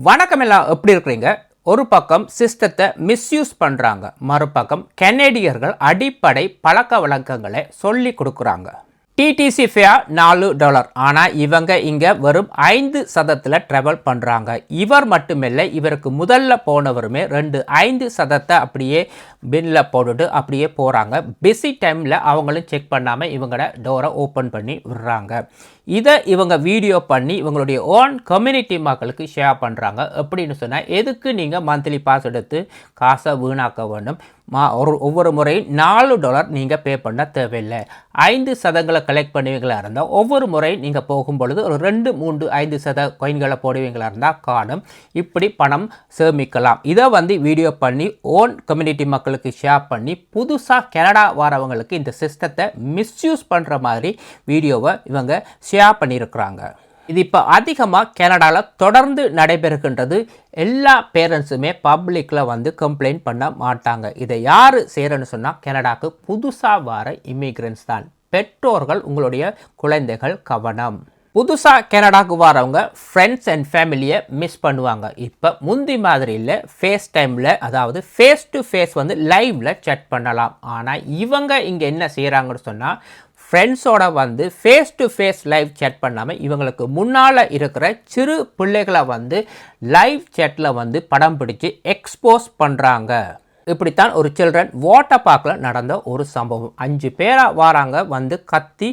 வணக்கம் எல்லாம் எப்படி இருக்கிறீங்க? ஒரு பக்கம் சிஸ்டத்தை மிஸ்யூஸ் பண்ணுறாங்க, மறுபக்கம் கெனடியர்கள் அடிப்படை பழக்க வழக்கங்களை சொல்லி கொடுக்குறாங்க. டிடிசி ஃபேர் $4, ஆனால் இவங்க இங்கே வெறும் 5% ட்ராவல் பண்ணுறாங்க. இவர் மட்டுமில்லை, இவருக்கு முதல்ல போனவருமே 5% அப்படியே பில்லில் போட்டுட்டு அப்படியே போகிறாங்க. பிஸி டைமில் அவங்களும் செக் பண்ணாமல் இவங்களோட டோரை ஓப்பன் பண்ணி விடுறாங்க. இதை இவங்க வீடியோ பண்ணி இவங்களுடைய ஓன் கம்யூனிட்டி மக்களுக்கு ஷேர் பண்ணுறாங்க. எப்படின்னு சொன்னால், எதுக்கு நீங்கள் மந்த்லி பாஸ் எடுத்து காசை வீணாக்க வேண்டும்? ஒவ்வொரு முறையும் $4 நீங்கள் பே பண்ண தேவையில்லை. 5% கலெக்ட் பண்ணுவீங்களா இருந்தால் ஒவ்வொரு முறையும் நீங்கள் போகும்பொழுது ஒரு 2, 3, 5% காயின்களை போடுவீங்களா இருந்தால் காணும். இப்படி பணம் சேமிக்கலாம். இதை வீடியோ பண்ணி ஓன் கம்யூனிட்டி மக்களுக்கு ஷேர் பண்ணி புதுசாக கனடா வரவங்களுக்கு இந்த சிஸ்டத்தை மிஸ்யூஸ் பண்ணுற மாதிரி வீடியோவை இவங்க ஷேர் பண்ணியிருக்கிறாங்க. இது இப்போ அதிகமாக கனடாவில் தொடர்ந்து நடைபெறுகின்றது. எல்லா பேரண்ட்ஸுமே பப்ளிக்கில் கம்ப்ளைண்ட் பண்ண மாட்டாங்க. இதை யார் செய்கிறன்னு சொன்னால், கனடாவுக்கு புதுசாக வர இமிக்ரெண்ட்ஸ் தான். பெற்றோர்கள், உங்களுடைய குழந்தைகள் கவனம். புதுசாக கனடாவுக்கு வரவங்க ஃப்ரெண்ட்ஸ் அண்ட் ஃபேமிலியை மிஸ் பண்ணுவாங்க. இப்போ முந்தி மாதிரி இல்லை, ஃபேஸ் டைமில், அதாவது ஃபேஸ் டு ஃபேஸ் லைவில் சேட் பண்ணலாம். ஆனால் இவங்க இங்கே என்ன செய்கிறாங்கன்னு சொன்னால், ஃப்ரெண்ட்ஸோட face to face live chat பண்ணாமல் இவங்களுக்கு முன்னால் இருக்கிற சிறு பிள்ளைகளை லைவ் சேட்டில் படம் பிடிச்சி எக்ஸ்போஸ் பண்ணுறாங்க. இப்படித்தான் ஒரு சில்ட்ரன் வாட்டர் பார்க்கில் நடந்த ஒரு சம்பவம். 5 பேராக வராங்க, கத்தி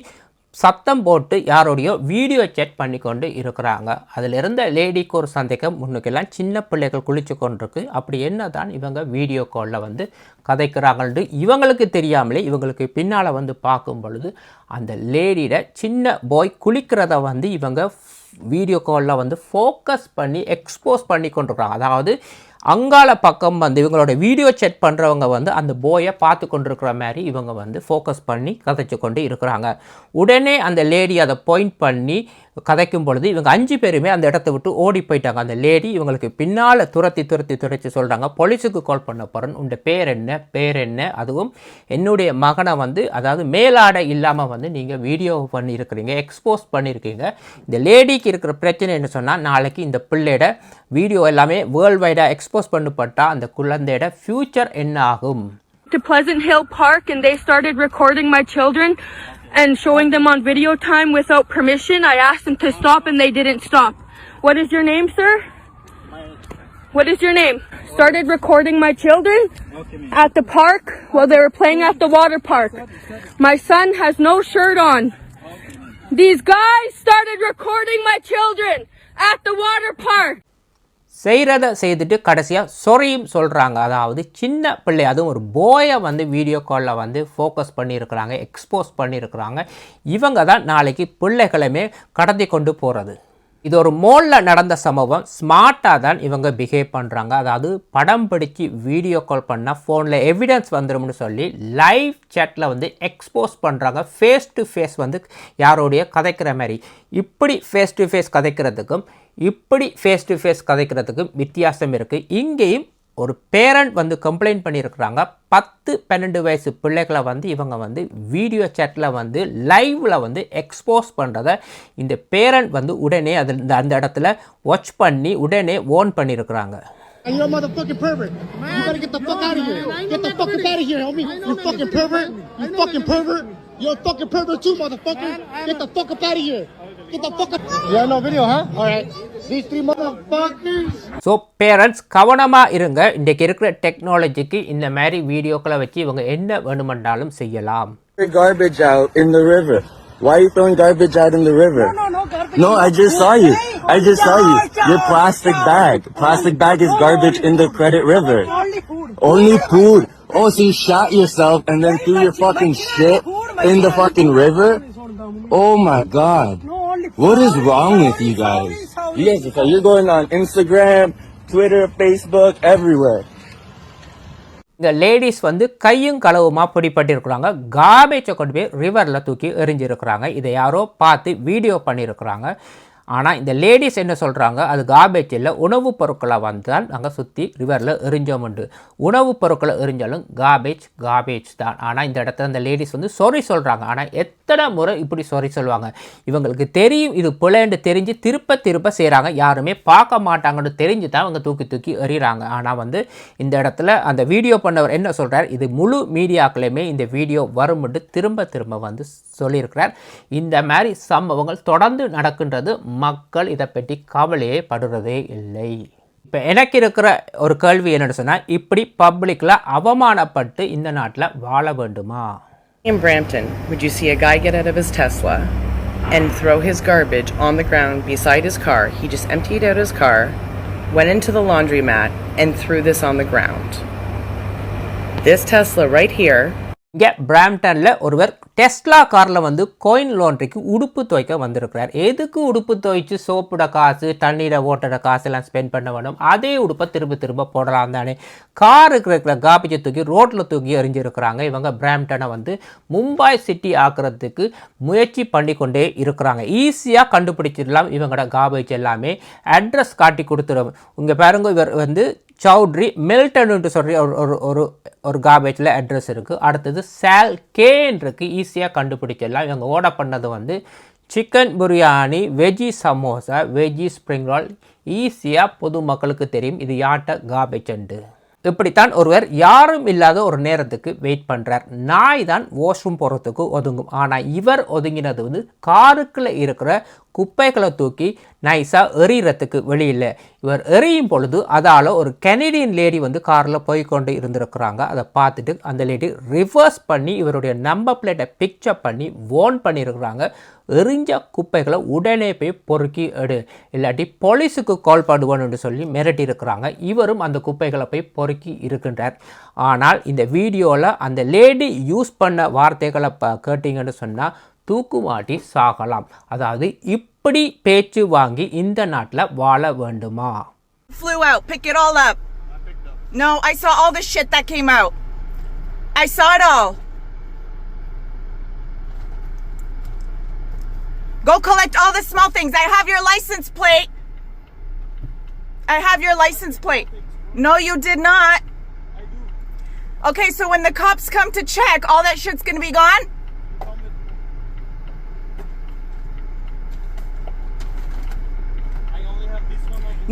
சத்தம் போட்டு யாரோடையோ வீடியோ சேட் பண்ணி கொண்டு இருக்கிறாங்க. அதில் இருந்த லேடிக்கு ஒரு சந்தேகம், முன்னுக்கெல்லாம் சின்ன பிள்ளைகள் குளிச்சு கொண்டிருக்கு, அப்படி என்ன தான் இவங்க வீடியோ காலில் கதைக்கிறாங்கன்ட்டு இவங்களுக்கு தெரியாமலே இவங்களுக்கு பின்னால் பார்க்கும் பொழுது அந்த லேடியோட சின்ன பாய் குளிக்கிறத இவங்க வீடியோ காலில் ஃபோக்கஸ் பண்ணி எக்ஸ்போஸ் பண்ணி கொண்டிருக்கிறாங்க. அதாவது அங்கால பக்கம் இவங்களோட வீடியோ செட் பண்ணுறவங்க அந்த போயை பார்த்து கொண்டிருக்கிற மாதிரி இவங்க ஃபோக்கஸ் பண்ணி கதைச்சு கொண்டு இருக்கிறாங்க. உடனே அந்த லேடி அதை பாயிண்ட் பண்ணி கதைக்கும் பொழுது இவங்க 5 பேருமே அந்த இடத்த விட்டு ஓடி போயிட்டாங்க. அந்த லேடி இவங்களுக்கு பின்னால் துரத்தி சொல்கிறாங்க, போலீஸுக்கு கால் பண்ண போகிறேன், உங்கள் பேர் என்ன, அதுவும் என்னுடைய மகனை அதாவது மேலாடை இல்லாமல் நீங்கள் வீடியோ பண்ணியிருக்கிறீங்க, எக்ஸ்போஸ் பண்ணியிருக்கீங்க. இந்த லேடிக்கு இருக்கிற பிரச்சனை என்ன சொன்னால், நாளைக்கு இந்த பிள்ளையோட வீடியோ எல்லாமே வேர்ல்டு வைடாக எக்ஸ்போஸ் பண்ணப்பட்டால் அந்த குழந்தையோட ஃப்யூச்சர் என்ன ஆகும்? To Pleasant Hill Park and they started recording my children and showing them on video time without permission. I asked them to stop and they didn't stop. What is your name, sir? What is your name? Started recording my children at the park while they were playing at the water park. My son has no shirt on. These guys started recording my children at the water park. செய்கிறத செய்துட்டு கடைசியாக சொரியும் சொல்கிறாங்க. அதாவது சின்ன பிள்ளை, அதுவும் ஒரு போயை வீடியோ காலில் ஃபோக்கஸ் பண்ணியிருக்கிறாங்க, எக்ஸ்போஸ் பண்ணியிருக்கிறாங்க. இவங்க தான் நாளைக்கு பிள்ளைகளுமே கடத்தி கொண்டு போகிறது. இது ஒரு மோலில் நடந்த சம்பவம். ஸ்மார்ட்டாக தான் இவங்க பிஹேவ் பண்ணுறாங்க. அதாவது படம் பிடிச்சி வீடியோ கால் பண்ணால் ஃபோனில் எவிடன்ஸ் வந்துடும்னு சொல்லி லைவ் சேட்டில் எக்ஸ்போஸ் பண்ணுறாங்க. ஃபேஸ் டு ஃபேஸ் யாரோடைய கதைக்கிற மாதிரி. இப்படி ஃபேஸ் டு ஃபேஸ் கதைக்கிறதுக்கும் இப்படி ஃபேஸ் டு ஃபேஸ் கதைக்கிறதுக்கும் வித்தியாசம் இருக்குது. இங்கேயும் ஒரு பேரண்ட் கம்ப்ளைண்ட் பண்ணியிருக்கிறாங்க. 10-12 வயசு பிள்ளைகளை இவங்க வீடியோ சேட்டில் லைவில் எக்ஸ்போஸ் பண்ணுறதை இந்த பேரண்ட் உடனே அந்த இடத்துல வாட்ச் பண்ணி உடனே ஓன் பண்ணியிருக்கிறாங்க. You're a motherfucking pervert. You better get the fuck out of here. Get the fuck out of here, homie. You fucking pervert. You fucking pervert. You're a fucking pervert too, motherfucker. Get the fuck up out of here. Get the fuck up. You have no video, huh? All right. These 3 motherfuckers. So parents கவனமாக இருங்க. இன்றைக்கு இருக்கிற டெக்னாலஜிக்கு இந்த மாதிரி வீடியோக்களை வச்சு இவங்க என்ன வேணுமென்றாலும் செய்யலாம். Garbage out in the river. Why are you throwing garbage out in the river? Garbage. No, I just saw you. I just saw you. Your plastic bag. Plastic bag is garbage in the Credit River. Only food. Only food. Oh, so you shot yourself and then threw your fucking shit in the fucking river? Oh my God. What is wrong with you guys? You're going on Instagram, Twitter, Facebook, everywhere. இந்த ladies கையும் களவுமா பிடிப்பட்டிருக்கிறாங்க. கார்பேஜை கொண்டு போய் ரிவரில் தூக்கி எறிஞ்சிருக்கிறாங்க. இதை யாரோ பார்த்து video பண்ணியிருக்கிறாங்க. ஆனால் இந்த லேடிஸ் என்ன சொல்கிறாங்க, அது கார்பேஜ் இல்லை, உணவுப் பொருட்களை வந்தால் நாங்கள் சுற்றி ரிவரில் எரிஞ்சோம்ண்டு. உணவுப் பொருட்களை எரிஞ்சாலும் கார்பேஜ் தான். ஆனால் இந்த இடத்துல அந்த லேடிஸ் வந்து சாரி சொல்கிறாங்க. ஆனால் எத்தனை முறை இப்படி சாரி சொல்லுவாங்க? இவங்களுக்கு தெரியும் இது பிள்ளைன்னு தெரிஞ்சு திருப்ப செய்கிறாங்க. யாருமே பார்க்க மாட்டாங்கன்னு தெரிஞ்சு தான் அவங்க தூக்கி எறிகிறாங்க. ஆனால் வந்து இந்த இடத்துல அந்த வீடியோ பண்ணவர் என்ன சொல்கிறார், இது முழு மீடியாக்களையுமே இந்த வீடியோ வரும்னு திரும்ப வந்து சொல்லியிருக்கிறார். இந்த மாதிரி சம்பவங்கள் தொடர்ந்து நடக்கின்றது. மக்கள் இதை பற்றி கவலையே படுறதே இல்லை. இப்போ எனக்கு இருக்கிற ஒரு கேள்வி என்னன்னு சொன்னால், இப்படி பப்ளிக்கில் அவமானப்பட்டு இந்த நாட்டில் வாழ வேண்டுமா? In Brampton, would you see a guy get out of his Tesla and throw his garbage on the ground beside his car? He just emptied out his car, went into the laundromat and threw this on the ground. This Tesla right here. இங்கே பிராம்டனில் ஒருவர் Tesla காரில் வந்து going லாண்ட்ரிக்கு உடுப்பு துவைக்க வந்திருக்கிறார். எதுக்கு உடுப்பு துவைச்சு சோப்பிட காசு, தண்ணீரை ஓட்டுற காசெல்லாம் ஸ்பெண்ட் பண்ண வேணும்? அதே உடுப்பை திரும்ப போடலாம் தானே. காருக்கு இருக்கிற கார்பேஜை தூக்கி ரோட்டில் தூக்கி எறிஞ்சிருக்கிறாங்க. இவங்க பிராம்டனை வந்து மும்பை சிட்டி ஆக்கிறதுக்கு முயற்சி பண்ணி கொண்டே இருக்கிறாங்க. ஈஸியாக கண்டுபிடிச்சிடலாம் இவங்களோட கார்பேஜ் எல்லாமே. அட்ரஸ் காட்டி கொடுத்துரும். இங்கே பாருங்க, இவர் வந்து சௌத்ரி மில்டன்ட்டு சொல்லி ஒரு கார்பேஜில் அட்ரஸ் இருக்குது. அடுத்தது சால் கேன் இருக்குது. ஈஸியாக கண்டுபிடிச்சிடலாம். இவங்க ஓட பண்ணது வந்து chicken biryani, veggie samosa, veggie spring roll. ஈஸியாக பொதுமக்களுக்கு தெரியும் இது யார்கிட்ட கார்பேஜ் உண்டு. இப்படித்தான் ஒருவர் யாரும் இல்லாத ஒரு நேரத்துக்கு வெயிட் பண்ணுறார். நாய் தான் வாஷ்ரூம் போகிறதுக்கு ஒதுங்கும். ஆனால் இவர் ஒதுங்கினது வந்து காருக்குள்ளே இருக்கிற குப்பைகளை தூக்கி நைஸாக எறிகிறதுக்கு வெளியில். இவர் எறியும் பொழுது அதால் ஒரு கெனடியன் லேடி வந்து காரில் போய்கொண்டு இருந்திருக்கிறாங்க. அதை பார்த்துட்டு அந்த லேடி ரிவர்ஸ் பண்ணி இவருடைய நம்பர் பிளேட்டை பிக்சர் பண்ணி வார்ன் பண்ணியிருக்கிறாங்க. எரிஞ்ச குப்பைகளை உடனே போய் பொறுக்கி எடு, இல்லாட்டி போலீஸுக்கு கால் பண்ணுவோன்னு சொல்லி மிரட்டி இருக்கிறாங்க. இவரும் அந்த குப்பைகளை போய் பொறுக்கி இருக்கின்றார். ஆனால் இந்த வீடியோவில் அந்த லேடி யூஸ் பண்ண வார்த்தைகளை கேட்டிங்கன்னு சொன்னால் தூக்குமாட்டி சாகலாம். அதாவது இப்படி பேச்சு வாங்கி இந்த நாட்டில் வாழ வேண்டுமா? Flew out. Pick it all up. No, I saw all the shit that came out. I saw it all. Go collect all the small things. I have your license plate. I have your license plate. No, you did not. Okay, so when the cops come to check, all that shit's gonna be gone?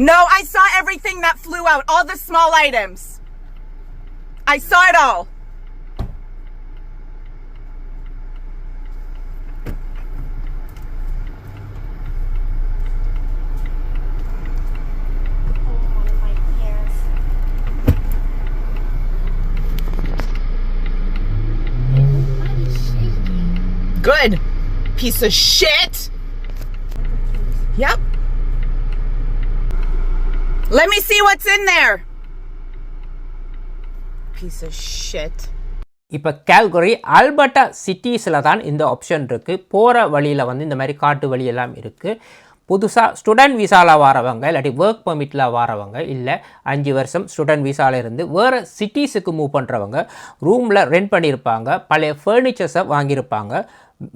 No, I saw everything that flew out. All the small items. I saw it all. Good. Piece of shit. Yep. Let me see what's in there. Piece of shit. இப்போ Calgary, Alberta சிட்டிஸில் தான் இந்த option இருக்குது. போகிற வழியில் வந்து இந்த மாதிரி காட்டு வழியெல்லாம் இருக்குது. புதுசாக ஸ்டூடெண்ட் விசாவில் வரவங்க, இல்லாட்டி ஒர்க் பெர்மிட்டில் வரவங்க, இல்லை 5 வருஷம் ஸ்டூடெண்ட் விசாவில் இருந்து வேறு சிட்டிஸுக்கு மூவ் பண்ணுறவங்க ரூமில் ரெண்ட் பண்ணியிருப்பாங்க. பழைய ஃபர்னிச்சர்ஸை வாங்கியிருப்பாங்க.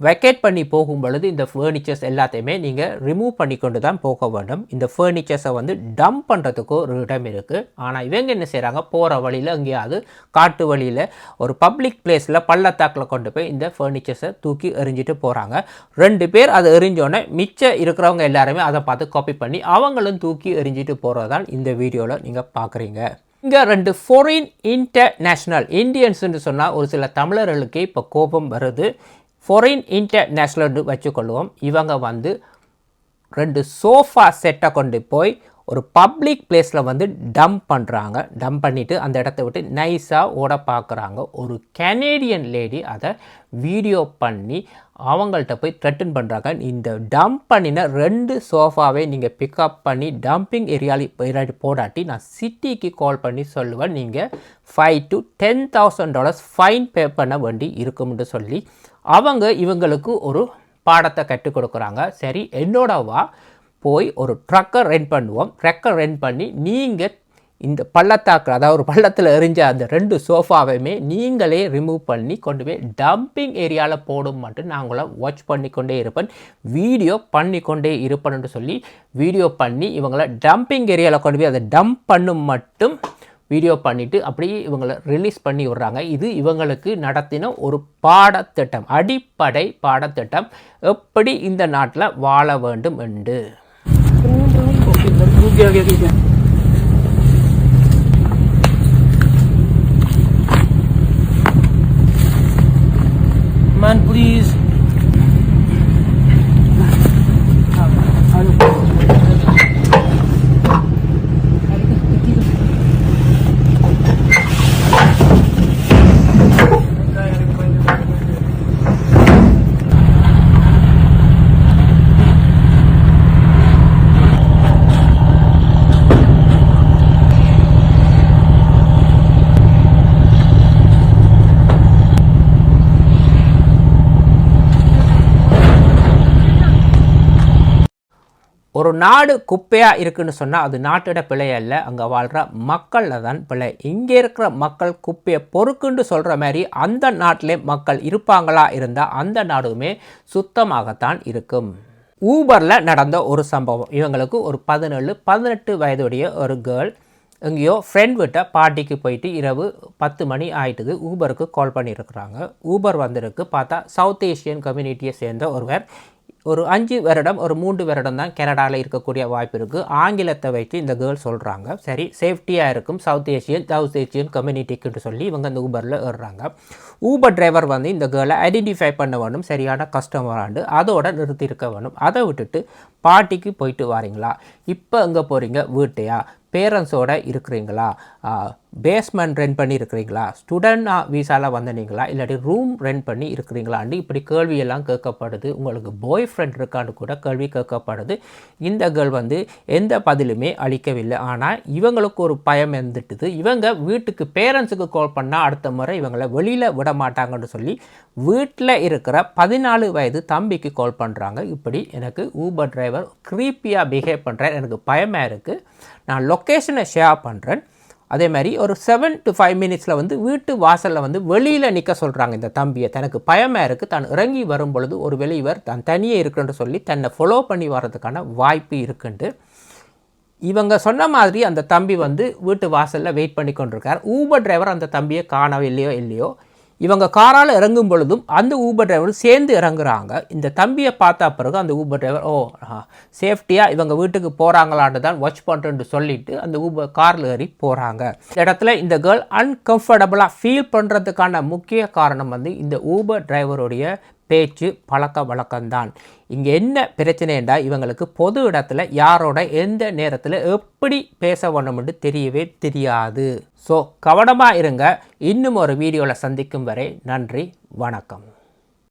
வெக்கேட் பண்ணி போகும் பொழுது இந்த ஃபர்னிச்சர்ஸ் எல்லாத்தையுமே நீங்கள் ரிமூவ் பண்ணி கொண்டு தான் போக வேண்டும். இந்த ஃபர்னிச்சர்ஸை வந்து டம்ப் பண்ணுறதுக்கு ஒரு இடம் இருக்குது. ஆனால் இவங்க என்ன செய்கிறாங்க, போகிற வழியில் எங்கேயாவது காட்டு வழியில் ஒரு பப்ளிக் பிளேஸில் பள்ளத்தாக்கில் கொண்டு போய் இந்த ஃபர்னிச்சர்ஸை தூக்கி எறிஞ்சிட்டு போகிறாங்க. 2 பேர் அதை எறிஞ்சோன்னே மிச்சம் இருக்கிறவங்க எல்லாருமே அதை பார்த்து காப்பி பண்ணி அவங்களும் தூக்கி எறிஞ்சிட்டு போகிறது தான் இந்த வீடியோவில் நீங்கள் பார்க்குறீங்க. இங்கே 2 ஃபாரின் இன்டர்நேஷ்னல் இந்தியன்ஸ்ன்னு சொன்னால் ஒரு சில தமிழர்களுக்கே இப்போ கோபம் வருது. ஃபாரின் இன்டர்நேஷ்னல்னு வச்சுக்கொள்வோம். இவங்க வந்து 2 சோஃபா செட்டை கொண்டு போய் ஒரு பப்ளிக் பிளேஸில் வந்து டம்ப் பண்ணுறாங்க. டம்ப் பண்ணிவிட்டு அந்த இடத்த விட்டு நைஸாக ஓட பார்க்குறாங்க. ஒரு கனேடியன் லேடி அதை வீடியோ பண்ணி அவங்கள்ட்ட போய் த்ரெட்டன் பண்ணுறாங்க. இந்த டம்ப் பண்ணின 2 சோஃபாவை நீங்கள் பிக்கப் பண்ணி டம்பிங் ஏரியாவில் போடாட்டி நான் சிட்டிக்கு கால் பண்ணி சொல்லுவேன், நீங்கள் $5,000 to $10,000 ஃபைன் பே பண்ண வேண்டி இருக்கும்னு சொல்லி அவங்க இவங்களுக்கு ஒரு பாடத்தை கற்றுக் கொடுக்குறாங்க. சரி, என்னோடவா போய் ஒரு ட்ரக்கை ரெண்ட் பண்ணுவோம். ட்ரக்கை ரெண்ட் பண்ணி நீங்கள் இந்த பள்ளத்தாக்கு, அதாவது ஒரு பள்ளத்தில் எரிஞ்ச அந்த 2 சோஃபாவையுமே நீங்களே ரிமூவ் பண்ணி கொண்டு போய் டம்பிங் ஏரியாவில் போடும் மட்டும் நான் உங்களை வாட்ச் பண்ணிக்கொண்டே இருப்பேன், வீடியோ பண்ணிக்கொண்டே இருப்பேன்னு சொல்லி வீடியோ பண்ணி இவங்களை டம்பிங் ஏரியாவில் கொண்டு போய் அதை டம்ப் பண்ணும் மட்டும் வீடியோ பண்ணிவிட்டு அப்படியே இவங்களை ரிலீஸ் பண்ணி விடுறாங்க. இது இவங்களுக்கு நடத்தின ஒரு பாடத்திட்டம், அடிப்படை பாடத்திட்டம், எப்படி இந்த நாட்டில் வாழ வேண்டும் என்று. Man, please. ஒரு நாடு குப்பையாக இருக்குன்னு சொன்னால் அது நாட்டோட பிழை அல்ல, அங்கே வாழ்கிற மக்களில் தான் பிழை. இங்கே இருக்கிற மக்கள் குப்பையை பொறுக்குன்னு சொல்கிற மாதிரி அந்த நாட்டிலே மக்கள் இருப்பாங்களா இருந்தால் அந்த நாடுமே சுத்தமாகத்தான் இருக்கும். ஊபரில் நடந்த ஒரு சம்பவம். இவங்களுக்கு ஒரு 17-18 வயதுடைய ஒரு கேர்ள் எங்கேயோ ஃப்ரெண்ட் விட்ட பார்ட்டிக்கு போயிட்டு இரவு 10 மணி ஆகிட்டுது. ஊபருக்கு கால் பண்ணியிருக்கிறாங்க. ஊபர் வந்திருக்கு. பார்த்தா சவுத் ஏஷியன் கம்யூனிட்டியை சேர்ந்த ஒருவர். ஒரு 5 வருடம், ஒரு 3 வருடம் தான் கனடாவில் இருக்கக்கூடிய வாய்ப்பு இருக்குது. ஆங்கிலத்தை வைத்து இந்த கேர்ள் சொல்கிறாங்க. சரி, சேஃப்டியாக இருக்கும் சவுத் ஏஷியன் கம்யூனிட்டிக்குன்னு சொல்லி இவங்க அந்த ஊபரில் ஏறுறாங்க. ஊபர் டிரைவர் வந்து இந்த கேர்ளை ஐடென்டிஃபை பண்ண வேணும், சரியான கஸ்டமராண்டு அதோட நிறுத்தியிருக்க வேணும். அதை விட்டுட்டு பார்ட்டிக்கு போயிட்டு வாரீங்களா, இப்போ எங்கே போகிறீங்க, வீட்டையா, பேரண்ட்ஸோடு இருக்கிறீங்களா, பேஸ்மெண்ட் ரெண்ட் பண்ணி இருக்கிறீங்களா, ஸ்டூடெண்ட் வீசாவில் வந்தனீங்களா, இல்லாட்டி ரூம் ரெண்ட் பண்ணி இருக்கிறீங்களான்னு இப்படி கேள்வியெல்லாம் கேட்கப்படுது. உங்களுக்கு பாய் ஃப்ரெண்ட் இருக்கான்னு கூட கேள்வி கேட்கப்படுது. இந்த கேர்ள் வந்து எந்த பதிலுமே அளிக்கவில்லை. ஆனால் இவங்களுக்கு ஒரு பயம் இருந்துட்டுது. இவங்க வீட்டுக்கு பேரண்ட்ஸுக்கு கால் பண்ணால் அடுத்த முறை இவங்களை வெளியில் விட மாட்டாங்கன்னு சொல்லி வீட்டில் இருக்கிற 14 வயது தம்பிக்கு கால் பண்ணுறாங்க. இப்படி எனக்கு ஊபர் டிரைவர் க்ரீப்பியாக பிஹேவ் பண்ணுறேன், எனக்கு பயமாக இருக்குது, நான் லொக்கேஷனை ஷேர் பண்ணுறேன். அதே மாதிரி ஒரு 7 to 5 மினிட்ஸில் வந்து வீட்டு வாசலில் வந்து வெளியில் நிற்க சொல்கிறாங்க இந்த தம்பியை. தனக்கு பயமாக இருக்குது, தான் இறங்கி வரும் பொழுது ஒரு வெளியவர் தான் தனியே இருக்குன்னு சொல்லி தன்னை ஃபாலோ பண்ணி வர்றதுக்கான வாய்ப்பு இருக்குன்ட்டு இவங்க சொன்ன மாதிரி அந்த தம்பி வந்து வீட்டு வாசலில் வெயிட் பண்ணி கொண்டிருக்கார். ஊபர் டிரைவர் அந்த தம்பியை இல்லையோ இவங்க காரால் இறங்கும் பொழுதும் அந்த ஊபர் டிரைவர் சேர்ந்து இறங்குறாங்க. இந்த தம்பியை பார்த்தா பிறகு அந்த ஊபர் டிரைவர் சேஃப்டியாக இவங்க வீட்டுக்கு போகிறாங்களான்னு தான் வாட்ச் பண்ணுறேன்னு சொல்லிட்டு அந்த ஊபர் காரில் ஏறி போகிறாங்க. இந்த இடத்துல இந்த கேர்ள் அன்கம்ஃபர்டபுளாக ஃபீல் பண்ணுறதுக்கான முக்கிய காரணம் வந்து இந்த ஊபர் டிரைவருடைய பேச்சு பழக்க வழக்கம்தான். இங்கே என்ன பிரச்சனைண்டா இவங்களுக்கு பொது இடத்துல யாரோட எந்த நேரத்தில் எப்படி பேச வேணும்னு தெரியவே தெரியாது. ஸோ கவனமாக இருங்க. இன்னும் ஒரு வீடியோவில் சந்திக்கும் வரை நன்றி, வணக்கம்.